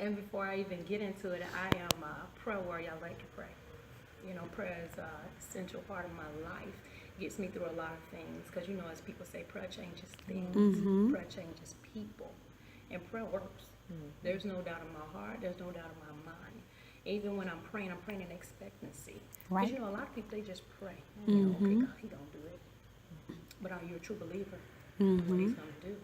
And before I even get into it, I am a prayer warrior. I like to pray. You know, prayer is an essential part of my life. It gets me through a lot of things. Because, you know, as people say, prayer changes things. Prayer changes people. And prayer works. There's no doubt in my heart. There's no doubt in my mind. Even when I'm praying in expectancy. Because, you know, a lot of people, they just pray. You know, okay, God, he don't do it. But are you a true believer in what he's going to do?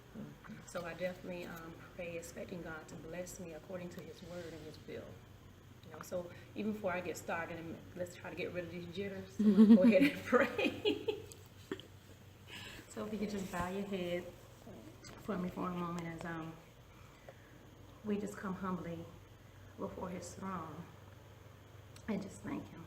So I definitely pray expecting God to bless me according to his word and his will. You know, so even before I get started, and let's try to get rid of these jitters. So I'm gonna go ahead and pray. So if you could just bow your head for me for a moment as we just come humbly before his throne and just thank him.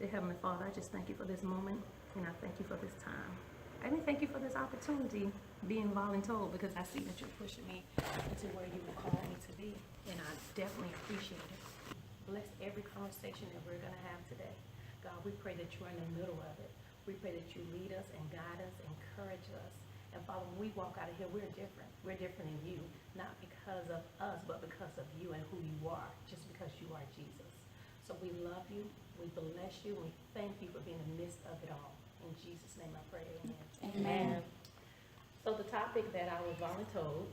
Dear Heavenly Father, I just thank you for this moment, and I thank you for this time. I even thank you for this opportunity, being voluntold, because I see that you're pushing me into where you will call me to be, and I definitely appreciate it. Bless every conversation that we're going to have today. God, we pray that you're in the middle of it. We pray that you lead us and guide us, encourage us. And Father, when we walk out of here, we're different. We're different in you, not because of us, but because of you and who you are, just because you are Jesus. So we love you, we bless you, and we thank you for being in the midst of it all. In Jesus' name I pray, amen. Amen. So the topic that I was voluntold.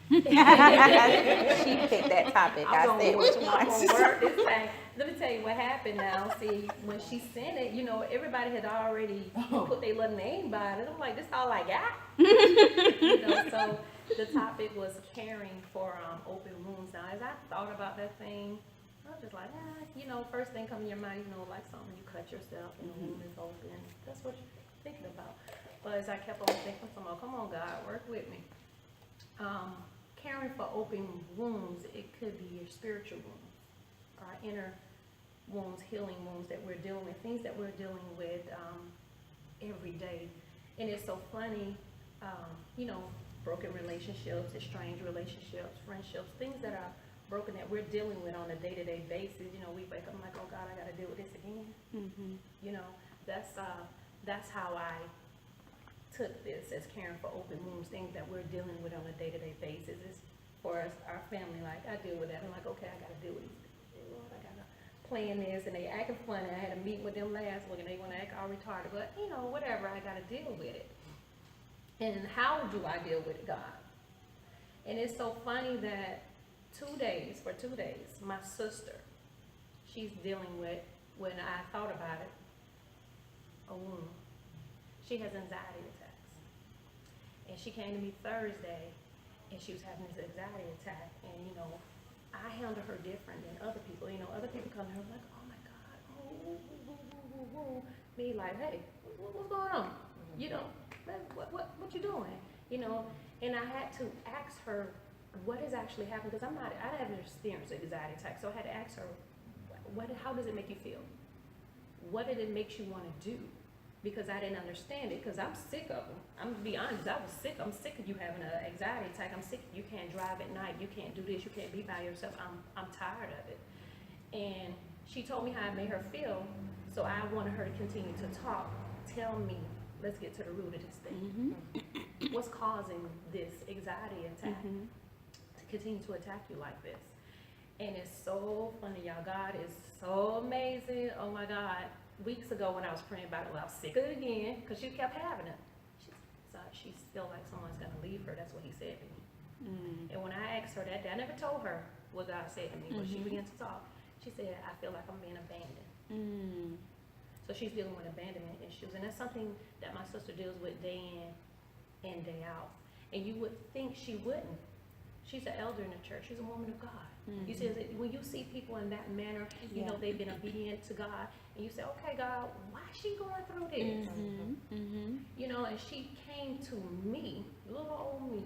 She picked that topic. I said which I'm one. gonna work this thing. Let me tell you what happened now. See, when she sent it, you know, everybody had already put their little name by it. I'm like, this all I got? You know, so the topic was caring for open wounds. Now, as I thought about that thing, I was just like, you know, first thing come in your mind, you know, like something you cut yourself and the wound is open. That's what you're thinking about. But as I kept on thinking, come on, God, work with me. Caring for open wounds, it could be your spiritual wounds, our inner wounds, healing wounds that we're dealing with, things that we're dealing with every day. And it's so funny, you know, broken relationships, estranged relationships, friendships, things that are broken that we're dealing with on a day-to-day basis. You know, we wake up and like, oh God, I got to deal with this again. You know, that's how I took this, as caring for open wounds, things that we're dealing with on a day-to-day basis. It's for us, our family, like I deal with that. I'm like, okay, I got to deal with these. Lord, I got to plan this, and they acting funny. I had a meeting with them last week, and they want to act all retarded, but you know, whatever, I got to deal with it. And how do I deal with it, God? And it's so funny that for 2 days, my sister, she's dealing with, when I thought about it, a wound. She has anxiety attacks. And she came to me Thursday, and she was having this anxiety attack. And, you know, I handle her different than other people. You know, other people come to her like, oh, my God, me like, hey, what's going on? You know, what you doing? You know, and I had to ask her what is actually happening, because I haven't experienced an anxiety attack. So I had to ask her, how does it make you feel? What did it make you want to do? Because I didn't understand it, because I'm sick of them. I'm going to be honest, I was sick. I'm sick of you having an anxiety attack. I'm sick you can't drive at night. You can't do this. You can't be by yourself. I'm tired of it. And she told me how it made her feel, so I wanted her to continue to talk. Tell me, let's get to the root of this thing. What's causing this anxiety attack to continue to attack you like this? And it's so funny, y'all. God is so amazing. Oh, my God. Weeks ago when I was praying about it, well, I was sick of it again, because she kept having it. She feel like someone's going to leave her. That's what he said to me. And when I asked her that day, I never told her what God said to me, but she began to talk. She said, I feel like I'm being abandoned. So she's dealing with abandonment issues, and that's something that my sister deals with day in and day out. And you would think she wouldn't. She's an elder in the church. She's a woman of God. You see, when you see people in that manner, you know they've been obedient to God, and you say, okay, God, why is she going through this? You know, and she came to me, little old me,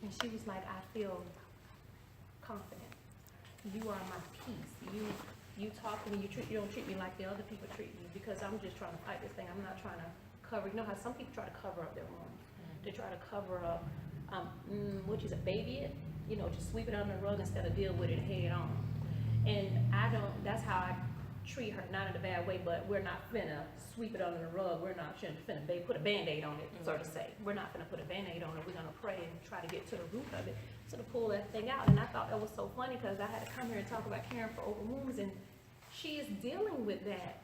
and she was like, I feel confident. You are my peace. You talk to me, you don't treat me like the other people treat me, because I'm just trying to fight this thing. I'm not trying to cover. You know how some people try to cover up their wounds. They try to cover up, baby it, you know, just sweep it under the rug instead of deal with it head on. And that's how I treat her, not in a bad way, but we're not finna sweep it under the rug. We're not finna put a Band-Aid on it, so to say. We're not finna put a Band-Aid on it. We're gonna pray and try to get to the root of it, so to pull that thing out. And I thought that was so funny because I had to come here and talk about caring for open wounds, and she is dealing with that.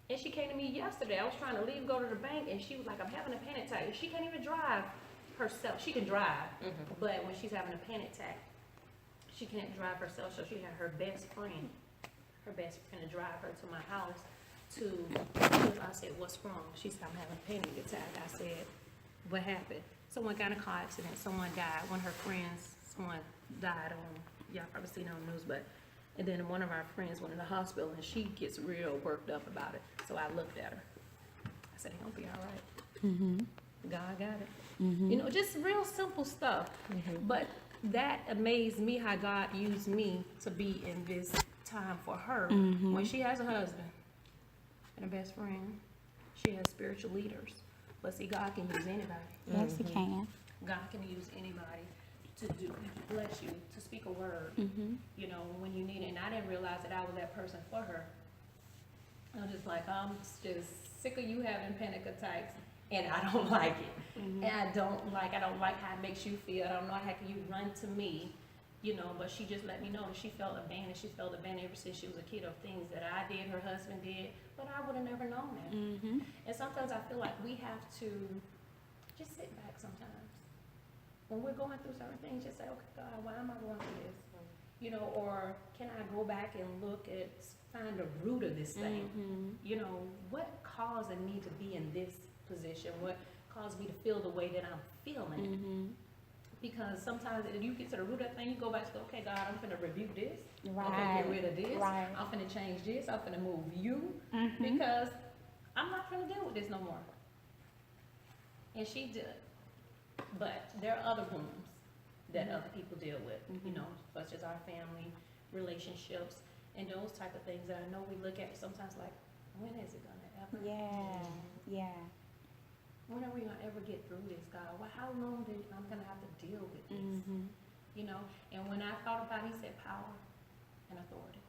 And she came to me yesterday. I was trying to leave, go to the bank, and she was like, I'm having a panic attack. She can't even drive herself. She can drive, but when she's having a panic attack, she can't drive herself, so she had her best friend to drive her to my house I said, what's wrong? She said, I'm having a panic attack. I said, what happened? Someone got in a car accident, someone died, one of her friends, someone died on, y'all probably seen it on the news, and then one of our friends went in the hospital, and she gets real worked up about it. So I looked at her. I said, he'll be all right. God got it. You know, just real simple stuff. But that amazed me how God used me to be in this time for her. When she has a husband and a best friend, she has spiritual leaders. But see, God can use anybody. Yes, He can. God can use anybody to bless you, to speak a word, you know, when you need it. And I didn't realize that I was that person for her. I was just like, I'm just sick of you having panic attacks, and I don't like it. And I don't like how it makes you feel. I don't know how can you run to me, you know, but she just let me know that she felt abandoned. She felt abandoned ever since she was a kid, of things that I did, her husband did, but I would have never known that. And sometimes I feel like we have to just sit back sometimes. When we're going through certain things, just say, okay, God, why am I going through this? You know, or can I go back and find the root of this thing? You know, what caused me to be in this position? What caused me to feel the way that I'm feeling? Because sometimes if you get to the root of that thing, you go back and go, okay, God, I'm finna rebuke this. I'm finna get rid of this. I'm finna change this. I'm finna move you. Because I'm not finna deal with this no more. And she did. But there are other wounds that other people deal with, you know, such as our family, relationships, and those type of things that I know we look at sometimes like, when is it gonna ever? When are we gonna ever get through this, God? Well, how long I'm gonna have to deal with this? You know, and when I thought about it, He said power and authority.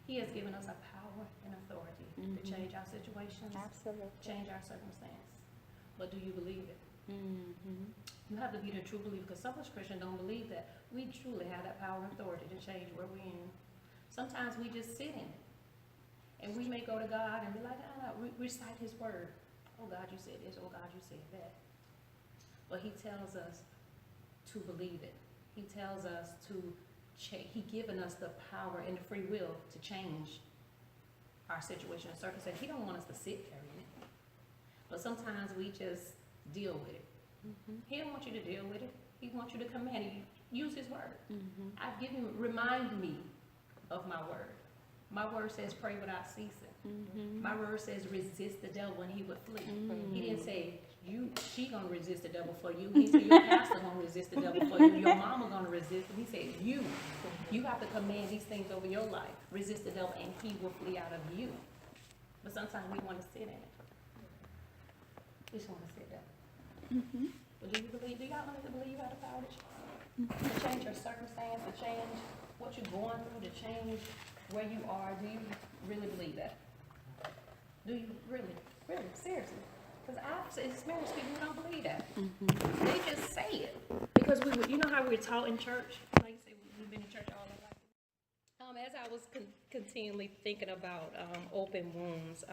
He has given us a power and authority to change our situations, change our circumstance. But do you believe it? You have to be the true believer, because some of us Christians don't believe that we truly have that power and authority to change where we're in. Sometimes we just sit in it. And we may go to God and be like, recite His word. Oh God, you said this. Oh God, you said that. But He tells us to believe it. He tells us to change. He given us the power and the free will to change our situation and circumstance. He don't want us to sit there in it. But sometimes we just deal with it. He don't want you to deal with it. He wants you to command it. Use His word. I've given, remind me of my word. My word says pray without ceasing. My word says resist the devil and he would flee. He didn't say she gonna resist the devil for you. He said your pastor gonna resist the devil for you. Your mama gonna resist him. He said you have to command these things over your life. Resist the devil and he will flee out of you. But sometimes we want to sit in it. We just want to sit there. But do y'all honestly believe you have the power to change your circumstance, to change what you're going through, to change where you are? Do you really believe that? Do you really, seriously? Because I've experienced people who don't believe that. They just say it. Because you know how we were taught in church? Like you say, we've been in church all our life. As I was continually thinking about open wounds,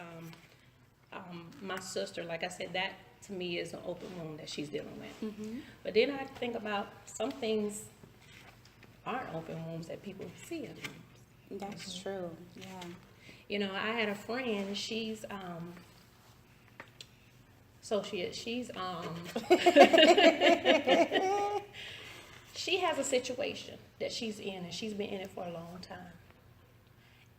my sister, like I said, that to me is an open wound that she's dealing with. But then I think about some things aren't open wounds that people see as wounds. That's true. Yeah. You know, I had a friend. She's she has a situation that she's in, and she's been in it for a long time.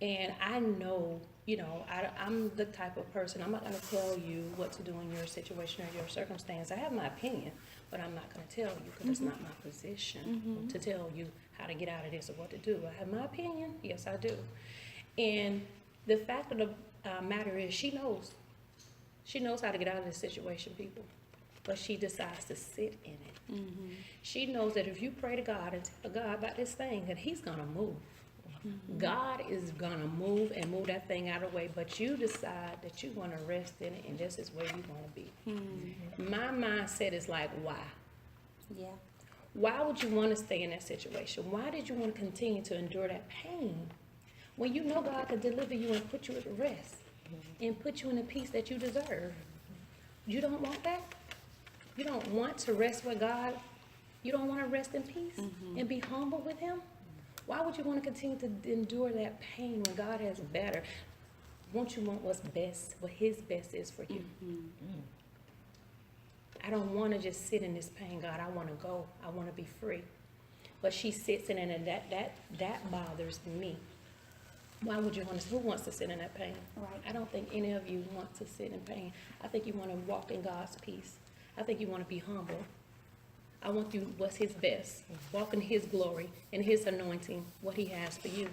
And I know, you know, I'm the type of person, I'm not going to tell you what to do in your situation or your circumstance. I have my opinion, but I'm not going to tell you because it's not my position to tell you how to get out of this or what to do. I have my opinion. Yes, I do. And the fact of the matter is she knows how to get out of this situation, people. But she decides to sit in it. She knows that if you pray to God and tell God about this thing, that He's going to move. God is gonna move and move that thing out of the way, but you decide that you wanna rest in it, and this is where you wanna be. My mindset is like, why? Yeah. Why would you wanna stay in that situation? Why did you wanna continue to endure that pain when you know God could deliver you and put you at rest and put you in the peace that you deserve? You don't want that? You don't want to rest with God? You don't want to rest in peace and be humble with Him? Why would you want to continue to endure that pain when God has better? Won't you want what's best, what His best is for you? I don't want to just sit in this pain, God. I want to go. I want to be free. But she sits in it, and that bothers me. Why would you want to? Who wants to sit in that pain? Right. I don't think any of you want to sit in pain. I think you want to walk in God's peace. I think you want to be humble. I want you what's His best. Walk in His glory and His anointing, what He has for you.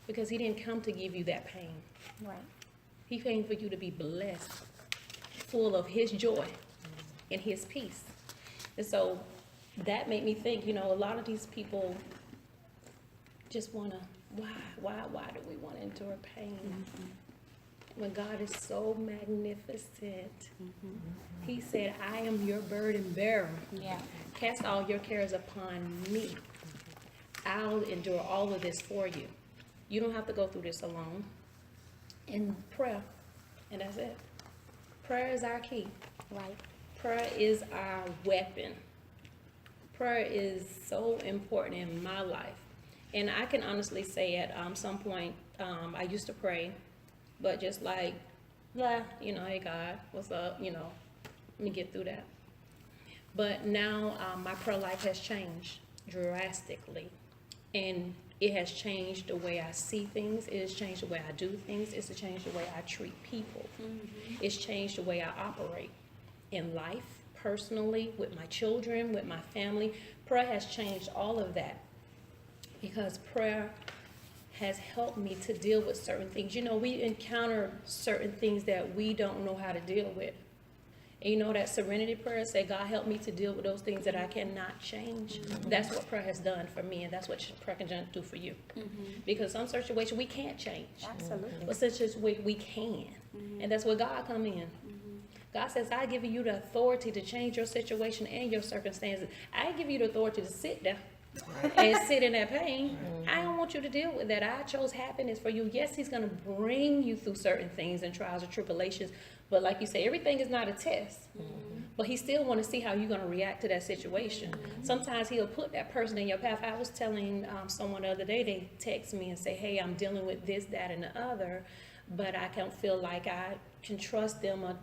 Because He didn't come to give you that pain. Right. He came for you to be blessed, full of His joy and His peace. And so that made me think, a lot of these people just want to, why do we want to endure pain? When God is so magnificent. He said, I am your burden bearer. Yeah. Cast all your cares upon me. I'll endure all of this for you. You don't have to go through this alone. And prayer, and that's it. Prayer is our key. Right. Prayer is our weapon. Prayer is so important in my life. And I can honestly say at some point, I used to pray, but just like, hey God, what's up? Let me get through that. But now my prayer life has changed drastically. And it has changed the way I see things. It has changed the way I do things. It's changed the way I treat people. It's changed the way I operate in life, personally, with my children, with my family. Prayer has changed all of that because prayer has helped me to deal with certain things. We encounter certain things that we don't know how to deal with. And that serenity prayer say, God, help me to deal with those things that I cannot change. That's what prayer has done for me, and that's what prayer can do for you. Because some situations we can't change. Absolutely. But such as we can. And that's where God come in. God says, I give you the authority to change your situation and your circumstances. I give you the authority to sit there and sit in that pain. I don't want you to deal with that. I chose happiness for you. Yes, He's going to bring you through certain things and trials and tribulations. But like you say, everything is not a test. But He still want to see how you're going to react to that situation. Sometimes He'll put that person in your path. I was telling someone the other day, they text me and say, hey, I'm dealing with this, that, and the other. But I don't feel like I can trust them or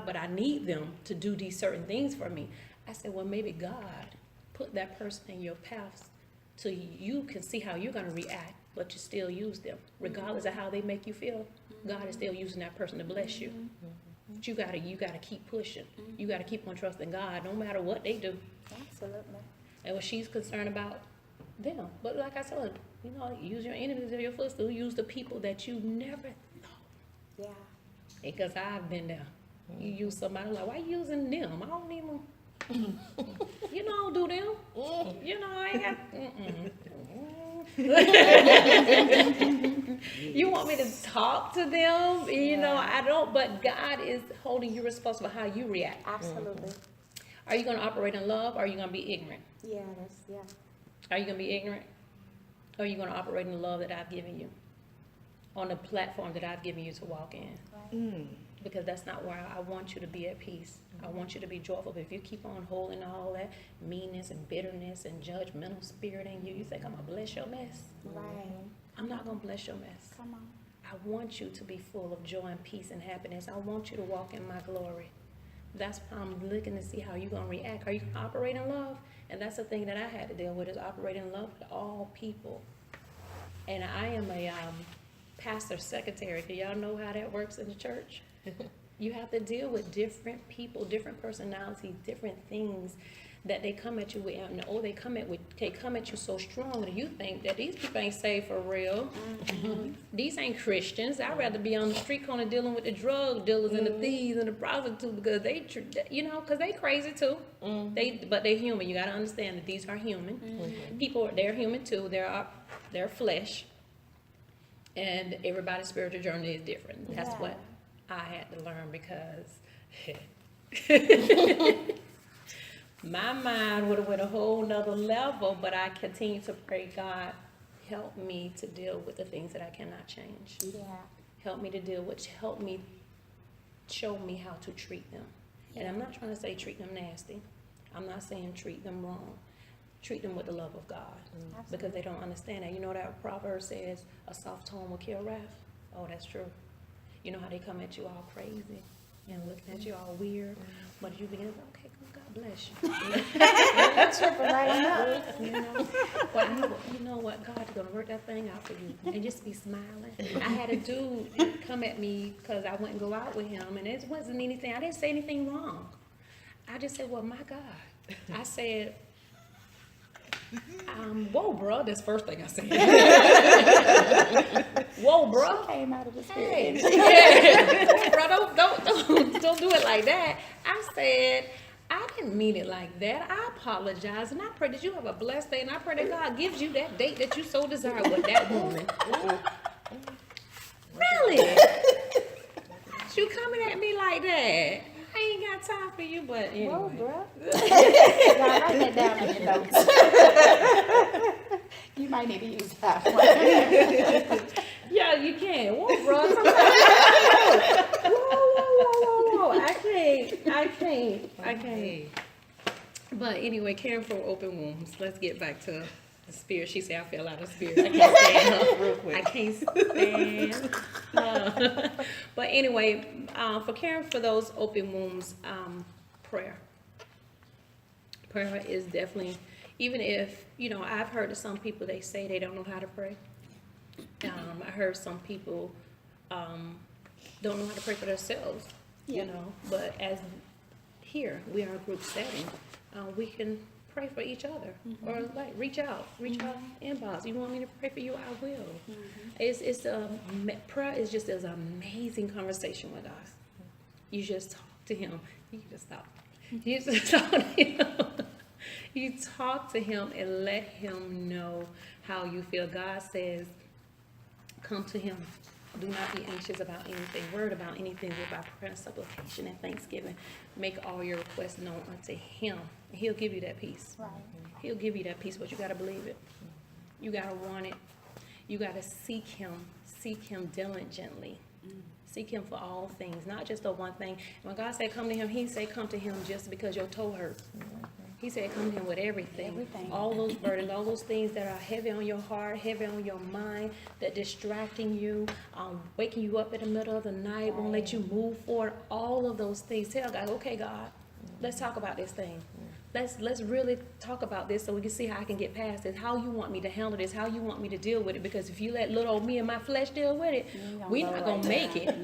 but I need them to do these certain things for me. I said, well, maybe God put that person in your path so you can see how you're going to react, but you still use them. Regardless of how they make you feel, God is still using that person to bless you. But you gotta keep pushing. You gotta keep on trusting God no matter what they do. Absolutely. And when she's concerned about them. But like I said, use your enemies as your footstool. Use the people that you never thought. Yeah. Because I've been there. You use somebody like, why you using them? I don't even, I don't do them. I ain't got, You want me to talk to them? I don't, but God is holding you responsible for how you react. Absolutely. Are you going to operate in love, or are you going to be ignorant? Yeah, Are you going to be ignorant? Or are you going to operate in the love that I've given you? On the platform that I've given you to walk in? Right. Because that's not where I want you to be at peace. I want you to be joyful. But if you keep on holding all that meanness and bitterness and judgmental spirit in you, you think I'm going to bless your mess. Right. I'm not going to bless your mess. Come on. I want you to be full of joy and peace and happiness. I want you to walk in my glory. That's why I'm looking to see how you're going to react. Are you going to operate in love? And that's the thing that I had to deal with, is operating in love with all people. And I am a pastor's secretary. Do y'all know how that works in the church? You have to deal with different people, different personalities, different things that they come at you with, and they come at you so strong that you think that these people ain't saved for real. These ain't Christians. I'd rather be on the street corner dealing with the drug dealers and the thieves and the prostitutes because because they crazy too. But they're human. You gotta understand that these are human. People, they're human too. They're flesh. And everybody's spiritual journey is different. That's what I had to learn because my mind would have went a whole nother level, but I continue to pray, God, help me to deal with the things that I cannot change. Yeah. Help me to help me, show me how to treat them. And I'm not trying to say treat them nasty. I'm not saying treat them wrong. Treat them with the love of God. Because they don't understand that. You know that proverb says, a soft tone will kill wrath? Oh, that's true. You know how they come at you all crazy and looking at you all weird, but you begin to say, okay, God bless you. But you know what? God's going to work that thing out for you. And just be smiling. I had a dude come at me because I wouldn't go out with him, and it wasn't anything. I didn't say anything wrong. I just said, well, my God. I said, whoa, bro. That's the first thing I said. Whoa, bro. She came out of the spirit. Hey. Yeah. Bro, don't do it like that. I said, I didn't mean it like that. I apologize, and I pray that you have a blessed day, and I pray that God gives you that date that you so desire with that woman. Really? You coming at me like that? I ain't got time for you, but anyway. Whoa, bro. Y'all write that down in your notes. You might need to use that one. Yeah, you can. Whoa, bro. Whoa. I can't. But anyway, caring for open wombs. Let's get back to the spirit. She said I fell out of spirit. I can't stand her. Real quick. I can't stand her. But anyway, for caring for those open wombs, prayer. Prayer is definitely, even if, I've heard of some people, they say they don't know how to pray. I heard some people don't know how to pray for themselves, but as here, we are a group setting, we can pray for each other, or like reach out, inbox. You want me to pray for you? I will. Prayer is just an amazing conversation with us. You just talk to him. You can just stop. You just talk to him. You talk to him and let him know how you feel. God says, come to him. Do not be anxious about anything, worried about anything, but by prayer and supplication and thanksgiving. Make all your requests known unto him. And he'll give you that peace. Right. He'll give you that peace, but you got to believe it. You got to want it. You got to seek him diligently. Seek him for all things, not just the one thing. When God said come to him, he said come to him just because your toe hurts. He said come to him with everything. All those burdens, all those things that are heavy on your heart, heavy on your mind, that distracting you, waking you up in the middle of the night, won't let you move forward. All of those things. Tell God, okay, God, let's talk about this thing. Let's really talk about this so we can see how I can get past this, how you want me to handle this, how you want me to deal with it. Because if you let little old me and my flesh deal with it, we're not going to make it.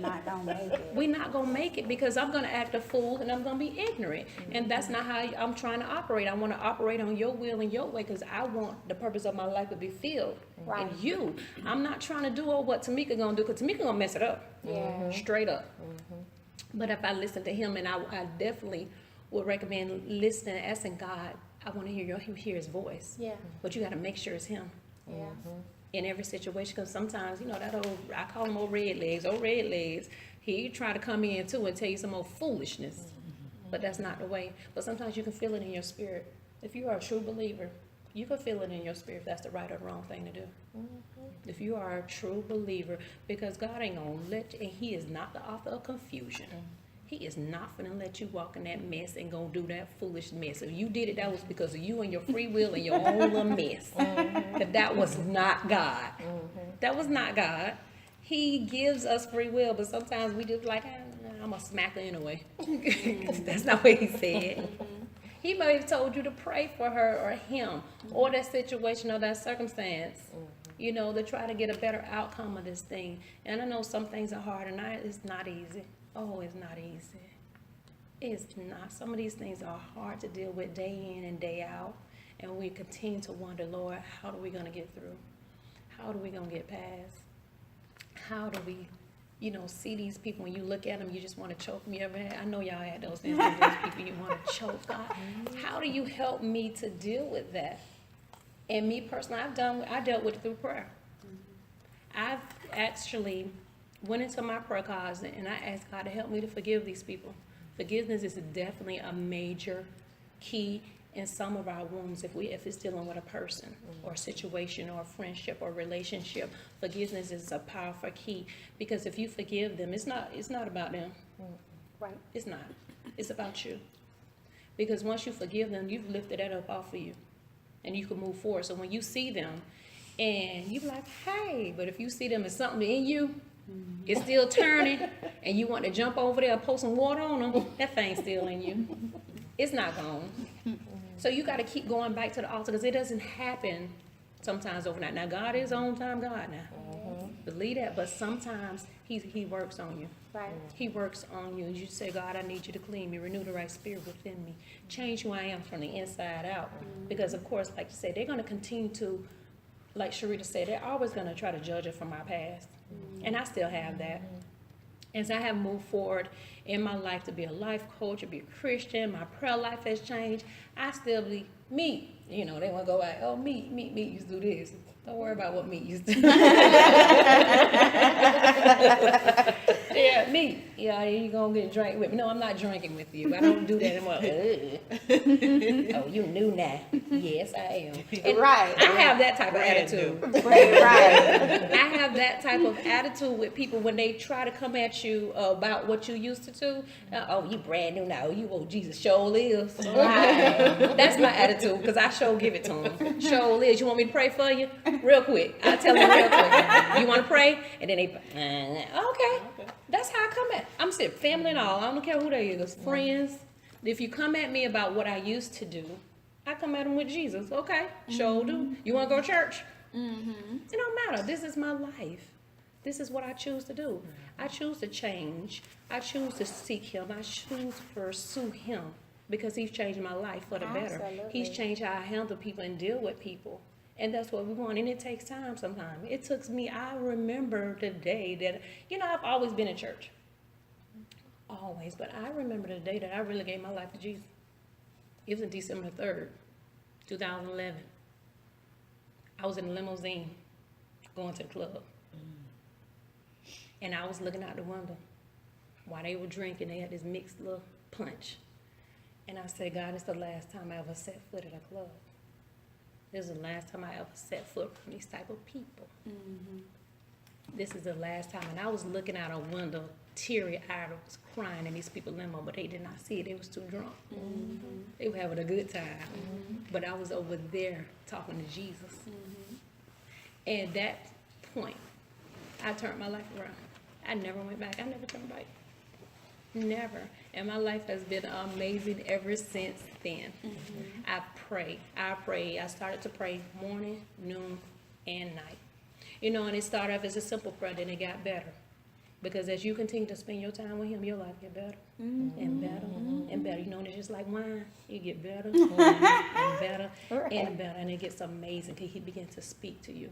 We're not going to make it because I'm going to act a fool and I'm going to be ignorant. And that's not how I'm trying to operate. I want to operate on your will and your way because I want the purpose of my life to be filled in you. I'm not trying to do what Tomika going to do because Tomika going to mess it up. Straight up. But if I listen to him, and I definitely would recommend listening and asking God, I want to hear his voice. Yeah. But you got to make sure it's him. Yeah. In every situation, because sometimes, that I call him old red legs. He try to come in too and tell you some old foolishness. But that's not the way. But sometimes you can feel it in your spirit. If you are a true believer, you can feel it in your spirit if that's the right or wrong thing to do. If you are a true believer, because God ain't going to let you, and he is not the author of confusion. He is not going to let you walk in that mess and go do that foolish mess. If you did it, that was because of you and your free will and your own little mess. But that was not God. That was not God. He gives us free will, but sometimes we just like, I'm going to smack her anyway. That's not what he said. He may have told you to pray for her or him or that situation or that circumstance, to try to get a better outcome of this thing. And I know some things are hard and it's not easy. Oh, it's not easy. It's not. Some of these things are hard to deal with day in and day out. And we continue to wonder, Lord, how are we going to get through? How are we going to get past? How do we, see these people, when you look at them, you just want to choke me over here. I know y'all had those things, those people you want to choke. God, how do you help me to deal with that? And me personally, I dealt with it through prayer. I've actually went into my prayer closet and I asked God to help me to forgive these people. Forgiveness is definitely a major key in some of our wounds if it's dealing with a person or a situation or a friendship or relationship. Forgiveness is a powerful key, because if you forgive them, it's not about them. Right. It's not. It's about you. Because once you forgive them, you've lifted that up off of you and you can move forward. So when you see them and you be like, hey, but if you see them as something in you, it's still turning and you want to jump over there and pour some water on them, that thing's still in you. It's not gone. So you got to keep going back to the altar, because it doesn't happen sometimes overnight. Now, God is on time God now. Believe that. But sometimes he works on you. Right. He works on you. And you say, God, I need you to clean me, renew the right spirit within me, change who I am from the inside out. Because, of course, like you said, they're going to continue to, like Sharita said, they're always going to try to judge us from our past. And I still have that. As I have moved forward in my life to be a life coach, to be a Christian, my prayer life has changed. I still believe meat. They want to go like, oh, meat used to do this. Don't worry about what meat used to do. Yeah, meat. Yeah, you going to get a drink with me. No, I'm not drinking with you. I don't do that anymore. Oh, you knew now. Yes, I am. And Right. I have that type of attitude. Right. I have that type of attitude with people when they try to come at you about what you used to do. Oh, you brand new now. You old Jesus. Sure lives. Right. That's my attitude, because I sure give it to them. Sure lives. You want me to pray for you? Real quick. I tell them real quick. You want to pray? And then they, okay. That's how I come at. I'm saying family and all. I don't care who they is. Friends. If you come at me about what I used to do, I come at them with Jesus. Okay, sure do. You want to go to church? It don't matter. This is my life. This is what I choose to do. I choose to change. I choose to seek him. I choose to pursue him, because he's changed my life for the better. Absolutely. He's changed how I handle people and deal with people. And that's what we want. And it takes time sometimes. It took me, I remember the day that, I've always been in church. Always. But I remember the day that I really gave my life to Jesus. It was on December 3rd, 2011. I was in a limousine going to the club. And I was looking out the window while they were drinking. They had this mixed little punch. And I said, God, it's the last time I ever set foot at a club. This is the last time I ever set foot from these type of people. This is the last time. And I was looking out a window, teary-eyed, I was crying in these people's limo, but they did not see it. They was too drunk. They were having a good time. But I was over there talking to Jesus. And at that point, I turned my life around. I never went back. I never turned back. Never. And my life has been amazing ever since then. I pray. I started to pray morning, noon, and night. And it started off as a simple prayer, then it got better. Because as you continue to spend your time with him, your life get better and better and better. And it's just like wine. You get better and better and better. And it gets amazing, because he begins to speak to you.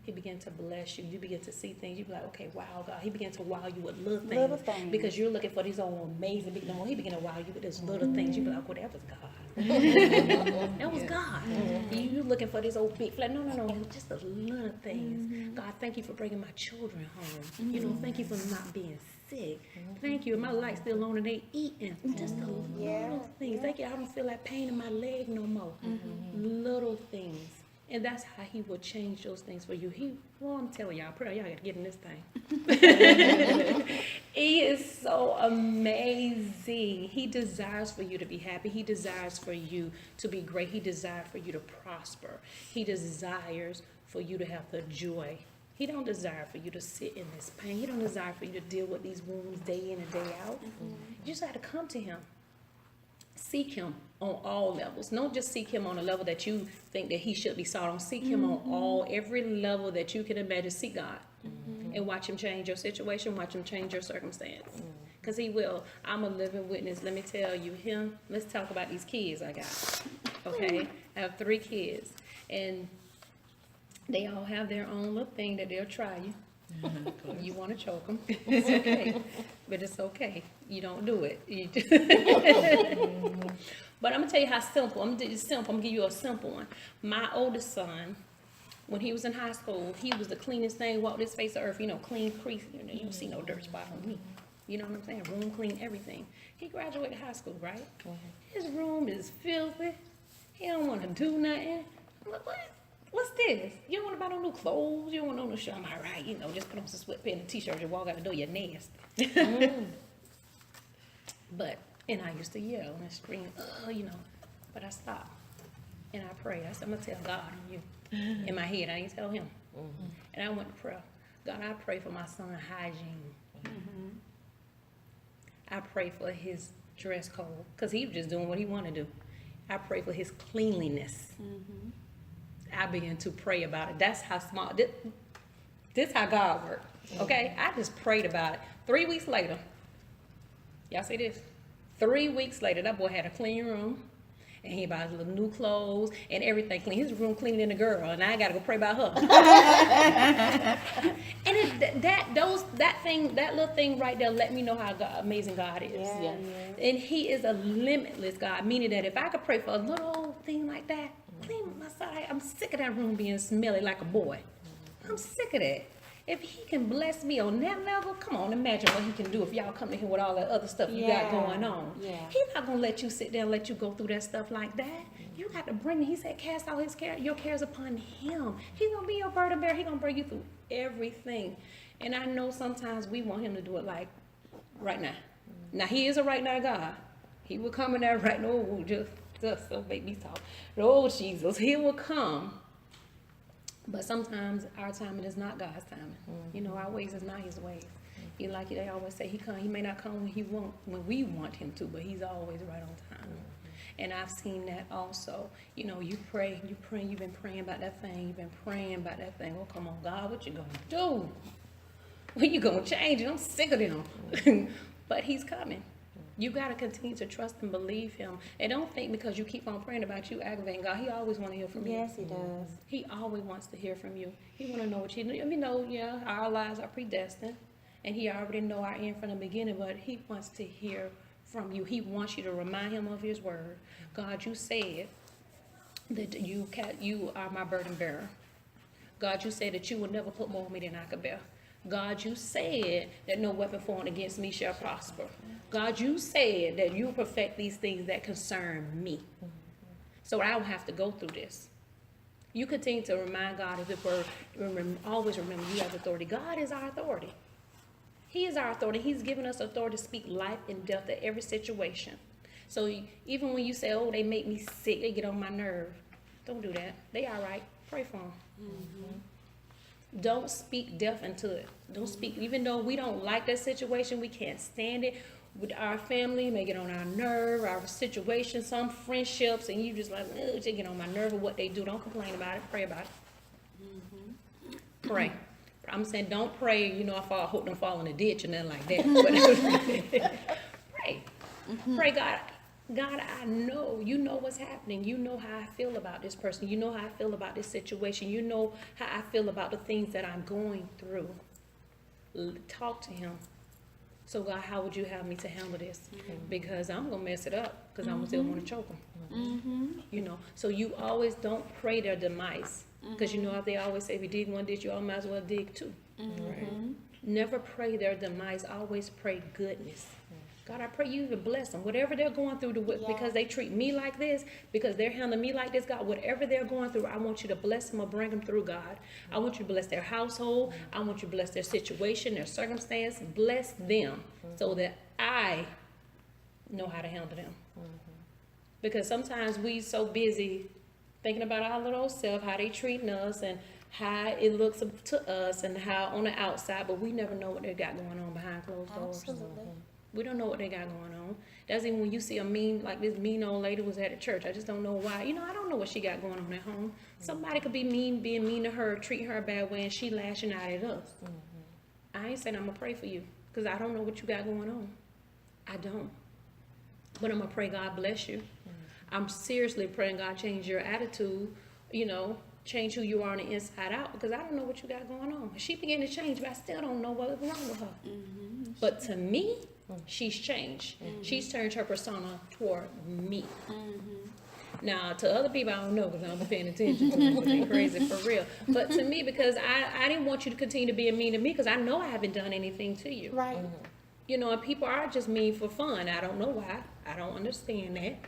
He began to bless you. You begin to see things. You be like, okay, wow, God. He began to wow you with little things. Because you're looking for these old amazing big things. He began to wow you with these little things. You be like, well, that was God. That was God. You looking for these old big flat. No. Just the little things. God, thank you for bringing my children home. Thank you for not being sick. Thank you. My light's still on and they eating. Just the little things. Thank you. I don't feel like pain in my leg no more. Little things. And that's how he will change those things for you. I'm telling y'all, y'all got to get in this thing. He is so amazing. He desires for you to be happy. He desires for you to be great. He desires for you to prosper. He desires for you to have the joy. He don't desire for you to sit in this pain. He don't desire for you to deal with these wounds day in and day out. You just have to come to him. Seek him on all levels. Don't just seek him on a level that you think that he should be sought on. Seek him on every level that you can imagine. Seek God and watch him change your situation. Watch him change your circumstance. Because he will. I'm a living witness. Let me tell you, let's talk about these kids I got. Okay? I have 3 kids. And they all have their own little thing that they'll try you. You want to choke them. It's okay. But it's okay. You don't do it. But I'm going to tell you how simple. I'm going to give you a simple one. My oldest son, when he was in high school, he was the cleanest thing, walked this face of earth, clean crease. You don't see no dirt spot on me. You know what I'm saying? Room clean, everything. He graduated high school, right? His room is filthy. He don't want to do nothing. I'm like, what? What's this? You don't want to buy no new clothes. You don't want no new shirt. I'm all right, just put on some sweatpants and a t-shirt and walk out the door. You're nasty. And I used to yell and scream, but I stopped. And I prayed. I said, I'm going to tell God on you. In my head, I didn't tell him. And I went to prayer. God, I pray for my son's hygiene. I pray for his dress code, because he was just doing what he wanted to do. I pray for his cleanliness. I began to pray about it. That's how small, this how God works, okay? I just prayed about it. 3 weeks later, y'all see this? 3 weeks later, that boy had a clean room, and he bought his little new clothes and everything clean. His room cleaner than a girl, and I got to go pray about her. And that little thing right there let me know how amazing God is. Yeah. And he is a limitless God, meaning that if I could pray for a little old thing like that, clean my side. I'm sick of that room being smelly like a boy. I'm sick of that. If he can bless me on that level, come on, imagine what he can do if y'all come in here with all that other stuff you got going on. He's not going to let you sit there and let you go through that stuff like that. You got to bring it. He said, cast all your cares upon him. He's going to be your burden bearer. He's going to bring you through everything. And I know sometimes we want him to do it like right now. Now, he is a right now God. He will come in there right now. Oh, just don't make me talk. Oh, Jesus, he will come. But sometimes our timing is not God's timing. Our ways is not his ways. Like they always say, he may not come when we want him to, but he's always right on time. And I've seen that also. You pray, you've been praying about that thing, Oh, come on, God, what you gonna do? When you gonna change it? I'm sick of them. But he's coming. You got to continue to trust and believe him. And don't think because you keep on praying about you aggravating God. He always want to hear from you. Yes, he does. He always wants to hear from you. He want to know what you know. Our lives are predestined. And he already know our end from the beginning. But he wants to hear from you. He wants you to remind him of his word. God, you said that you are my burden bearer. God, you said that you will never put more on me than I could bear. God, you said that no weapon formed against me shall prosper. God, you said that you perfect these things that concern me. So I don't have to go through this. You continue to remind God of his word. Always remember you have authority. God is our authority. He is our authority. He's given us authority to speak life and death to every situation. So even when you say, oh, they make me sick, they get on my nerve, don't do that. They all right. Pray for them. Don't speak death into it. Don't speak, even though we don't like that situation, we can't stand it. With our family, may get on our nerve, our situation, some friendships, and you just like, they get on my nerve of what they do. Don't complain about it. Pray about it. Pray. I'm saying don't pray, I hope don't fall in the ditch or nothing like that. Pray. Pray, God, I know, you know what's happening. You know how I feel about this person. You know how I feel about this situation. You know how I feel about the things that I'm going through. Talk to him. So God, how would you have me to handle this? Because I'm going to mess it up because I'm still going to choke them. So you always don't pray their demise. Because how they always say, if you dig one ditch, you all might as well dig two. Right? Never pray their demise. Always pray goodness. God, I pray you even bless them. Whatever they're going through, because they treat me like this, because they're handling me like this, God, whatever they're going through, I want you to bless them or bring them through, God. I want you to bless their household. I want you to bless their situation, their circumstance. Bless them so that I know how to handle them. Because sometimes we so busy thinking about our little self, how they treating us, and how it looks to us, and how on the outside, but we never know what they got going on behind closed doors. Absolutely. We don't know what they got going on. That's even when you see a mean, like this mean old lady was at a church. I just don't know why. I don't know what she got going on at home. Somebody could be being mean to her, treating her a bad way, and she lashing out at us. I ain't saying I'm going to pray for you, because I don't know what you got going on. I don't. But I'm going to pray God bless you. I'm seriously praying God change your attitude, change who you are on the inside out, because I don't know what you got going on. She began to change, but I still don't know what's wrong with her. Mm-hmm. But to me, she's changed. Mm-hmm. She's turned her persona toward me. Mm-hmm. Now, to other people, I don't know, because I don't be paying attention to them, they're crazy for real. But to me, because I didn't want you to continue to be mean to me, because I know I haven't done anything to you. Right. Mm-hmm. And people are just mean for fun. I don't know why. I don't understand that.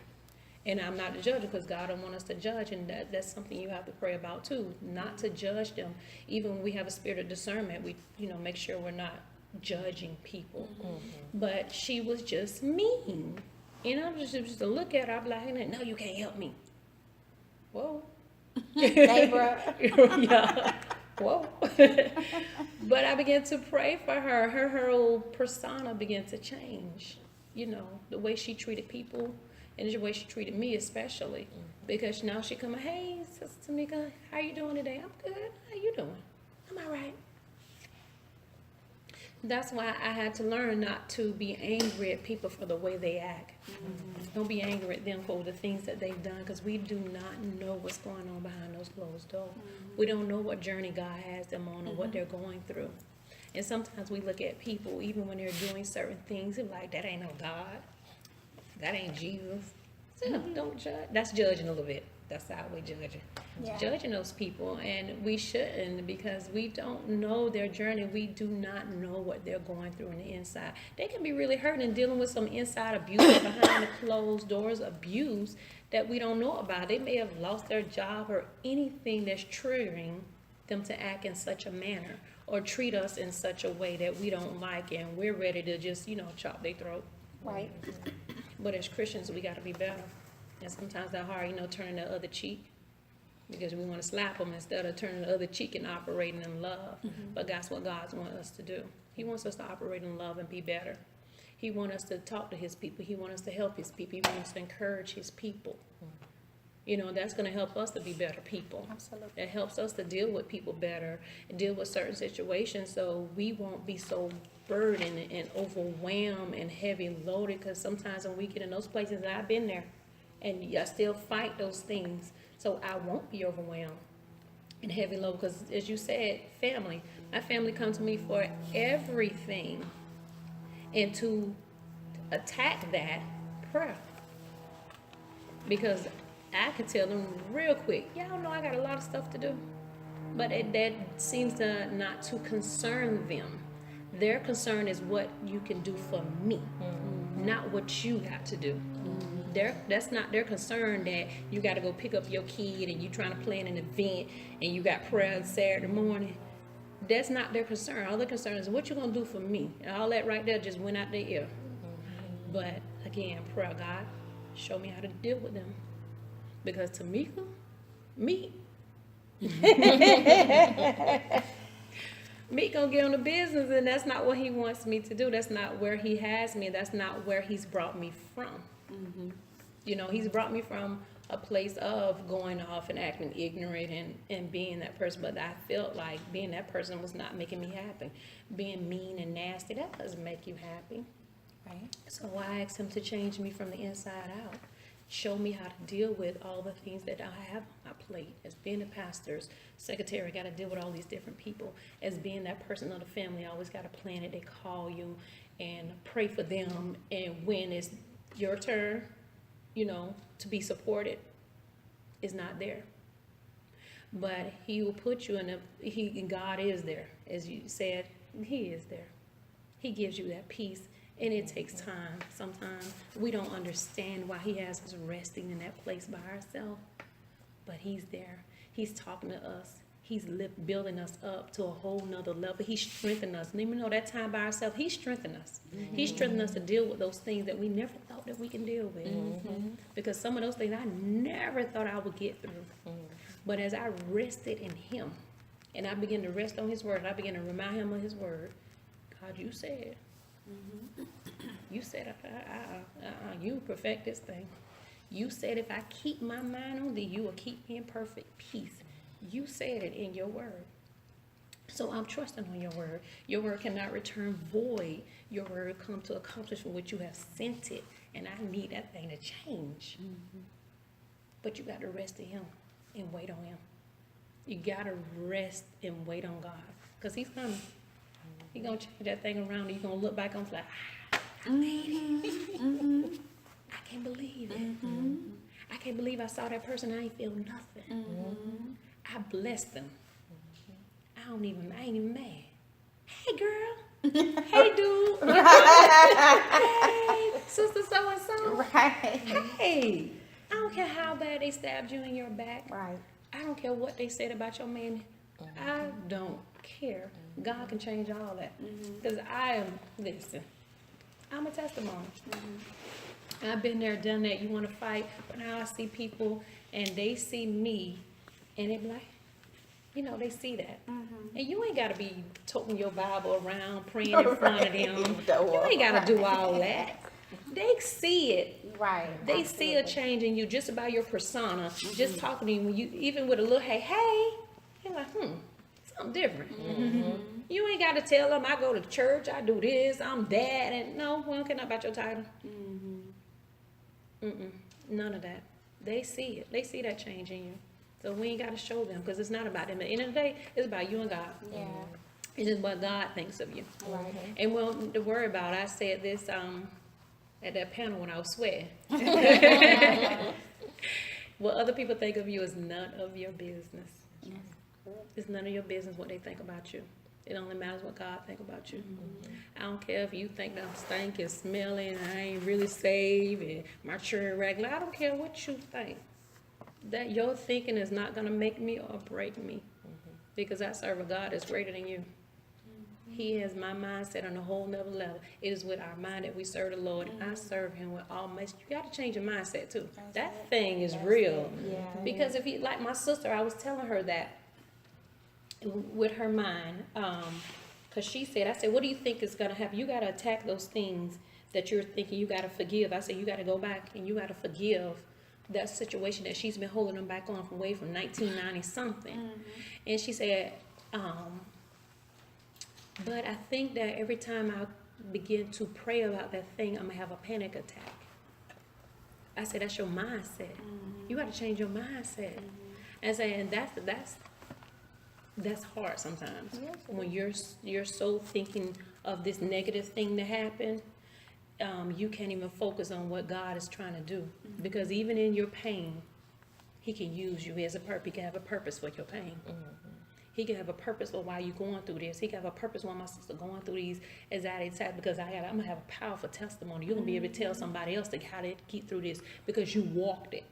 And I'm not the judge, because God don't want us to judge, and that's something you have to pray about too, not to judge them. Even when we have a spirit of discernment, we make sure we're not judging people. Mm-hmm. But she was just mean. I'm just to look at her, I'd be like, no, you can't help me. Whoa. Hey, bro. Yeah. Whoa. But I began to pray for her. Her whole persona began to change. The way she treated people. And the way she treated me especially. Mm-hmm. Because now she come, hey, Sister Tomika, how you doing today? I'm good. How you doing? I'm all right. That's why I had to learn not to be angry at people for the way they act. Mm-hmm. Don't be angry at them for the things that they've done, because we do not know what's going on behind those closed doors. Mm-hmm. We don't know what journey God has them on or what they're going through. And sometimes we look at people, even when they're doing certain things, and like, that ain't no God. That ain't Jesus. So don't judge. That's judging a little bit. That's how we judging. Yeah. Judging those people, and we shouldn't, because we don't know their journey. We do not know what they're going through on the inside. They can be really hurt and dealing with some inside abuse behind the closed doors abuse that we don't know about. They may have lost their job or anything that's triggering them to act in such a manner or treat us in such a way that we don't like, and we're ready to just chop their throat. Right. But as Christians, we got to be better. And sometimes that's hard, turning the other cheek, because we want to slap them instead of turning the other cheek and operating in love. Mm-hmm. But that's what God wants us to do. He wants us to operate in love and be better. He wants us to talk to his people. He wants us to help his people. He wants us to encourage his people. That's going to help us to be better people. Absolutely. It helps us to deal with people better and deal with certain situations, so we won't be so burdened and overwhelmed and heavy loaded, because sometimes when we get in those places, I've been there, and I still fight those things, so I won't be overwhelmed and heavy loaded, because as you said, family. My family comes to me for everything, and to attack that, prayer. Because I can tell them real quick, y'all know I got a lot of stuff to do. But that seems to not to concern them. Their concern is what you can do for me, not what you got to do. That's not their concern, that you got to go pick up your kid and you trying to plan an event and you got prayer Saturday morning. That's not their concern. All their concern is what you going to do for me. And all that right there just went out their ear. But again, prayer, God, show me how to deal with them. Because Tomika, me gonna get on the business, and that's not what he wants me to do. That's not where he has me. That's not where he's brought me from. Mm-hmm. He's brought me from a place of going off and acting ignorant and being that person. But I felt like being that person was not making me happy. Being mean and nasty, that doesn't make you happy. Right. So I asked him to change me from the inside out. Show me how to deal with all the things that I have on my plate. As being a pastor's secretary, I got to deal with all these different people. As being that person of the family, I always got to plan it. They call you and pray for them. And when it's your turn, to be supported, is not there. But he will put you in God is there. As you said, he is there. He gives you that peace. And it takes time. Sometimes we don't understand why he has us resting in that place by ourselves. But he's there. He's talking to us. He's building us up to a whole nother level. He's strengthening us. And even though that time by ourselves, he's strengthening us. Mm-hmm. He's strengthening us to deal with those things that we never thought that we can deal with. Mm-hmm. Because some of those things I never thought I would get through. Mm-hmm. But as I rested in him, and I began to rest on his word, I began to remind him of his word. God, you said. Mm-hmm. You said, you perfect this thing. You said, if I keep my mind on thee, you will keep me in perfect peace. You said it in your word. So I'm trusting on your word. Your word cannot return void. Your word come to accomplish for which you have sent it. And I need that thing to change. But you got to rest in him and wait on him. You got to rest and wait on God. Because he's coming. He's going to change that thing around and you're going to look back and be like, I made it. I can't believe it. I can't believe I saw that person. I ain't feel nothing. I blessed them. I ain't even mad. Hey, girl. Hey, dude. Hey, sister so-and-so. Right. Hey. I don't care how bad they stabbed you in your back. Right. I don't care what they said about your man. I don't care. God can change all that. Because listen, I'm a testimony. I've been there, done that. You want to fight, but now I see people and they see me and they be like, they see that. And you ain't got to be toting your Bible around, praying in front of them. You ain't got to do all that. They see it. Right. They see a change in you just about your persona, just talking to you, even with a little hey, they're like, something different. You ain't got to tell them, I go to church, I do this, I'm that, and no, we don't care about your title. None of that. They see it. They see that change in you. So we ain't got to show them because it's not about them. At the end of the day, it's about you and God. Yeah. It's just what God thinks of you. Right. And well, to worry about, I said this at that panel when I was sweating. What other people think of you is none of your business. It's none of your business what they think about you. It only matters what God think about you. I don't care if you think that I'm stinking, smelling, I ain't really saved, and my children regular. I don't care what you think. That your thinking is not going to make me or break me. Because I serve a God that's greater than you. He has my mindset on a whole nother level. It is with our mind that we serve the Lord. And I serve him with all my... You got to change your mindset too. That thing is real. Yeah. Because if you... Like my sister, I was telling her that with her mind. Because she said, I said, what do you think is going to happen? You got to attack those things that you're thinking you got to forgive. I said, you got to go back and you got to forgive that situation that she's been holding them back on from 1990 something. And she said, but I think that every time I begin to pray about that thing, I'm gonna have a panic attack. I said, that's your mindset. You got to change your mindset. And saying that's hard sometimes. When you're so thinking of this negative thing to happen, you can't even focus on what God is trying to do. Because even in your pain, he can use you. He has a purpose. He can have a purpose for your pain. He can have a purpose for why you're going through this. He can have a purpose why my sister going through these anxiety attacks, because I'm going to have a powerful testimony. You're going to be able to tell somebody else how to get through this because you walked it.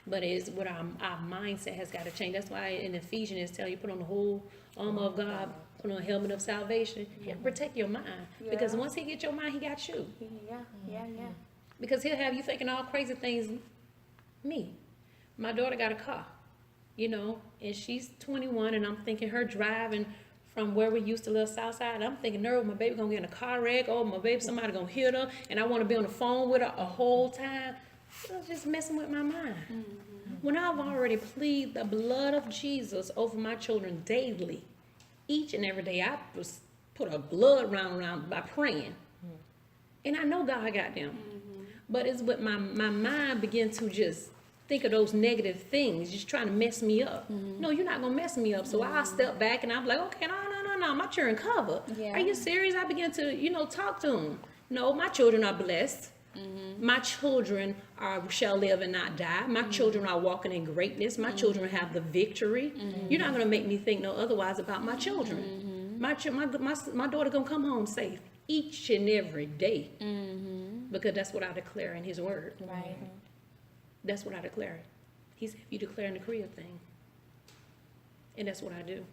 But it's what our mindset has got to change. That's why in Ephesians it's telling you put on the whole armor of God, put on a helmet of salvation, and protect your mind. Because once he gets your mind, he got you. Yeah. Because he'll have you thinking all crazy things. Me, my daughter got a car, and she's 21, and I'm thinking her driving from where we used to live south side. I'm thinking, no, my baby gonna get in a car wreck, or my baby, somebody gonna hit her, and I want to be on the phone with her a whole time. It was just messing with my mind. When I've already pleaded the blood of Jesus over my children daily, each and every day, I was put a blood round by praying. And I know God got them. But it's what my mind began to just think of those negative things, just trying to mess me up. No, you're not going to mess me up. So I'll step back and I'm like, okay, no, my children covered. Are you serious? I began to, talk to them. No, my children are blessed. My children shall live and not die. My children are walking in greatness. My children have the victory. You're not going to make me think no otherwise about my children. My daughter going to come home safe each and every day. Because that's what I declare in his word. Right. That's what I declare. He said, you declare and decree a thing. And that's what I do.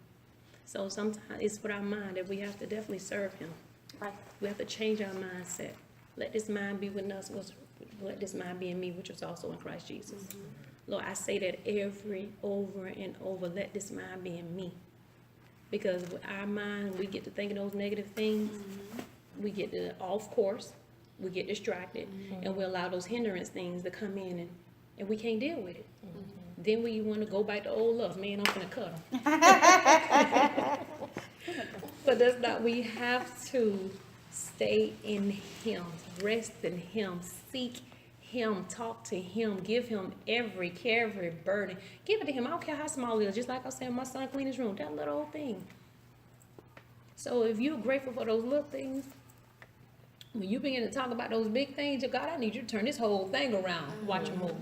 So sometimes it's with our mind that we have to definitely serve him. Right. We have to change our mindset. Let this mind be with us. Let this mind be in me, which was also in Christ Jesus. Lord, I say that over and over. Let this mind be in me. Because with our mind, we get to thinking those negative things. We get off course. We get distracted. And we allow those hindrance things to come in, and we can't deal with it. Then when you want to go back to old love, man, I'm gonna cut them. But that's not, we have to stay in him, rest in him, seek him, talk to him, give him every care, every burden. Give it to him. I don't care how small it is. Just like I said, my son cleaned his room, that little old thing. So if you're grateful for those little things, when you begin to talk about those big things, God, I need you to turn this whole thing around. Watch him move.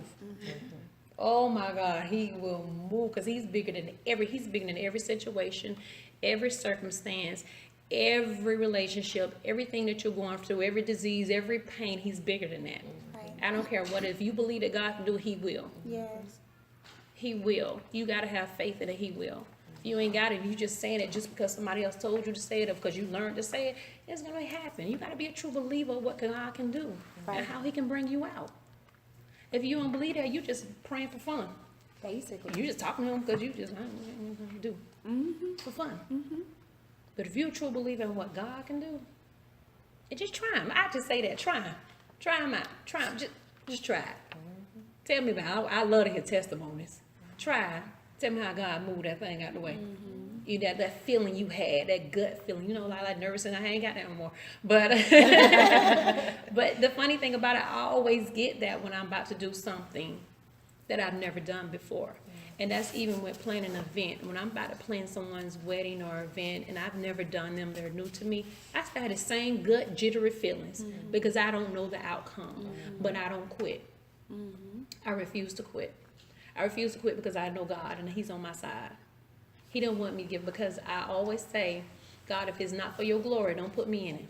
Oh my God, he will move because he's bigger than every situation, every circumstance, every relationship, everything that you're going through, every disease, every pain. He's bigger than that. Right. I don't care what. If you believe that God can do it, he will. Yes. He will. You got to have faith in it. He will. You ain't got it. If you just saying it just because somebody else told you to say it or because you learned to say it, it's going to happen. You got to be a true believer of what God can do and how he can bring you out. If you don't believe that, you just praying for fun. Basically. You just talking to him because you just do for fun. But if you're a true believer in what God can do, and just try him. I just say that. Try him. Try him out. Try him. Just try it. Tell me about it. I love to hear testimonies. Try it. Tell me how God moved that thing out the way. You that feeling you had, that gut feeling, you know, like nervous, and I ain't got that no more. But but the funny thing about it, I always get that when I'm about to do something that I've never done before. And that's even with planning an event. When I'm about to plan someone's wedding or event and I've never done them, they're new to me, I still have the same gut jittery feelings because I don't know the outcome. But I don't quit. I refuse to quit. I refuse to quit because I know God and he's on my side. He don't want me to give, because I always say, God, if it's not for your glory, don't put me in it.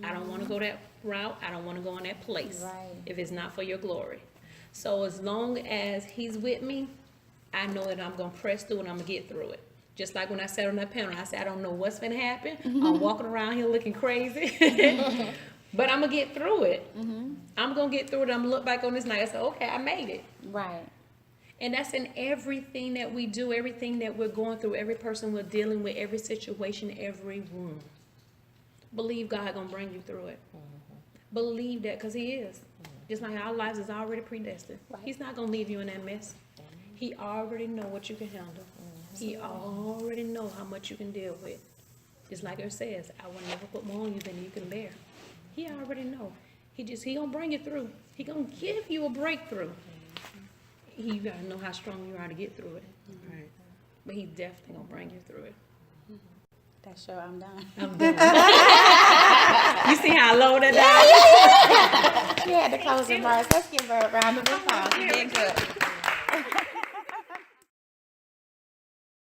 I don't want to go that route. I don't want to go in that place if it's not for your glory. So as long as he's with me, I know that I'm going to press through and I'm going to get through it. Just like when I sat on that panel, I said, I don't know what's going to happen. I'm walking around here looking crazy. But I'm going to get through it. I'm going to get through it. I'm going to look back on this night and say, okay, I made it. Right. And that's in everything that we do, everything that we're going through, every person we're dealing with, every situation, every room. Believe God going to bring you through it. Believe that, because he is. Just like our lives is already predestined. He's not going to leave you in that mess. He already know what you can handle. He already know how much you can deal with. Just like it says, I will never put more on you than you can bear. He already know. He going to bring you through. He going to give you a breakthrough. You got to know how strong you are to get through it. Right. But he's definitely going to bring you through it. That's sure I'm done. I'm done. You see how I lowered it down? You had to close the bars. Let's give her a round of applause. You did good.